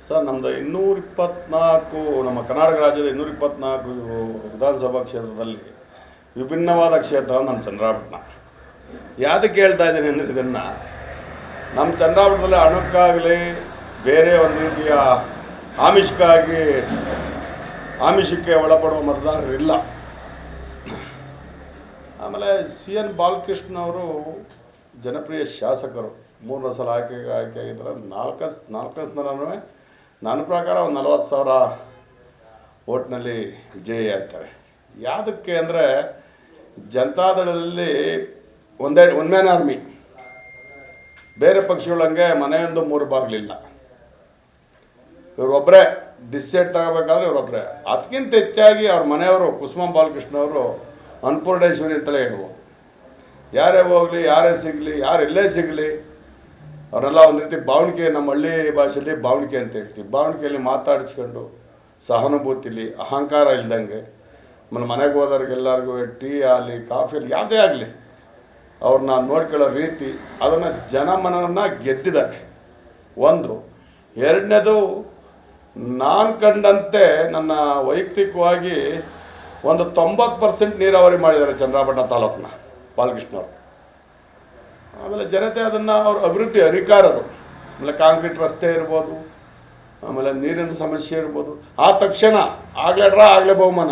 Sir ನಮ್ಮದು 224 ನಮ್ಮ ಕರ್ನಾಟಕ ರಾಜ್ಯದ 224 ವಿಧಾನಸಭಾ ಕ್ಷೇತ್ರದಲ್ಲಿ ವಿಭಿನ್ನವಾದ ಕ್ಷೇತ್ರ ನಮ್ಮ ಚನ್ನರಾಯಪಟ್ಟಣ. ಯಾವುದಕ್ಕೆ ಹೇಳ್ತಾ ಇದ್ದೀನಿ ಅಂದರೆ ಇದನ್ನು ನಮ್ಮ ಚನ್ನರಾಯಪಟ್ಟಣದಲ್ಲಿ ಹಣಕ್ಕಾಗಲಿ ಬೇರೆ ಒಂದು ರೀತಿಯ ಆಮಿಷಕ್ಕೆ ಒಳಪಡುವ ಮತದಾರರಿಲ್ಲ. ಆಮೇಲೆ CN ಬಾಲಕೃಷ್ಣ ಅವರು ಜನಪ್ರಿಯ ಶಾಸಕರು, 3 ಸಲ ಆಯ್ಕೆಯಾಗಿದ್ದಾರೆ. ನಾಲ್ಕನೇ ನನ್ನ ಪ್ರಕಾರ ಒಂದು 40,000 ಓಟ್ನಲ್ಲಿ ವಿಜಯಿ ಆಗ್ತಾರೆ. ಯಾವುದಕ್ಕೆ ಅಂದರೆ ಜನತಾದಳದಲ್ಲಿ ಒನ್ ಮ್ಯಾನ್ ಆರ್ಮಿ, ಬೇರೆ ಪಕ್ಷಗಳಂಗೆ ಮನೆಯೊಂದು 3 ಬಾಗಿಲಿಲ್ಲ. ಇವರೊಬ್ಬರೇ ಡಿಸೈಡ್ ತಗೋಬೇಕಾದ್ರೆ ಇವರೊಬ್ಬರೇ. ಅದಕ್ಕಿಂತ ಹೆಚ್ಚಾಗಿ ಅವ್ರ ಮನೆಯವರು ಕುಸುಮ ಬಾಲಕೃಷ್ಣ ಅವರು ಅನ್ನಪೂರ್ಣೇಶ್ವರಿ ಅಂತಲೇ ಹೇಳ್ಬೋದು. ಯಾರೇ ಹೋಗಲಿ, ಯಾರೇ ಸಿಗಲಿ, ಯಾರೆಲ್ಲೇ ಸಿಗಲಿ, ಅವರೆಲ್ಲ ಒಂದು ರೀತಿ ಭಾವಣಿಕೆ, ನಮ್ಮ ಹಳ್ಳಿ ಭಾಷೆಯಲ್ಲಿ ಭಾವಣಿಕೆ ಅಂತ ಹೇಳ್ತೀವಿ. ಭಾವಣಿಕೆಯಲ್ಲಿ ಮಾತಾಡಿಸ್ಕೊಂಡು ಸಹಾನುಭೂತಿಲಿ ಅಹಂಕಾರ ಇಲ್ದಂಗೆ ಮನೆಗೆ ಹೋದವ್ರಿಗೆಲ್ಲರಿಗೂ ಟೀ ಆಗಲಿ, ಕಾಫಿ ಆಗಲಿ, ಯಾವುದೇ ಆಗಲಿ ಅವ್ರನ್ನ ನೋಡ್ಕೊಳ್ಳೋ ರೀತಿ, ಅದನ್ನು ಜನಮನನ ಗೆದ್ದಿದ್ದಾರೆ. ಒಂದು. ಎರಡನೇದು, ನಾನು ಕಂಡಂತೆ ನನ್ನ ವೈಯಕ್ತಿಕವಾಗಿ ಒಂದು 90% ನೀರಾವರಿ ಮಾಡಿದ್ದಾರೆ ಚನ್ನರಾಯಪಟ್ಟಣ ತಾಲೂಕನ್ನ ಬಾಲಕೃಷ್ಣವರು. ಆಮೇಲೆ ಜನತೆ ಅದನ್ನು ಅವ್ರ ಅಭಿವೃದ್ಧಿ ಅಧಿಕಾರರು, ಆಮೇಲೆ ಕಾಂಕ್ರೀಟ್ ರಸ್ತೆ ಇರ್ಬೋದು, ಆಮೇಲೆ ನೀರಿನ ಸಮಸ್ಯೆ ಇರ್ಬೋದು, ಆ ತಕ್ಷಣ ಆಗಲೇ ಬಹುಮಾನ,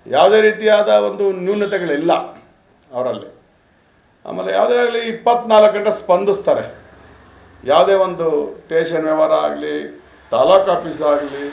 ಯಾವುದೇ ರೀತಿಯಾದ ಒಂದು ನ್ಯೂನತೆಗಳಿಲ್ಲ ಅವರಲ್ಲಿ. ಆಮೇಲೆ ಯಾವುದೇ ಆಗಲಿ 24 ಗಂಟೆ ಸ್ಪಂದಿಸ್ತಾರೆ. ಯಾವುದೇ ಒಂದು ಸ್ಟೇಷನ್ ವ್ಯವಹಾರ ಆಗಲಿ, ತಾಲೂಕು ಆಫೀಸ್ ಆಗಲಿ,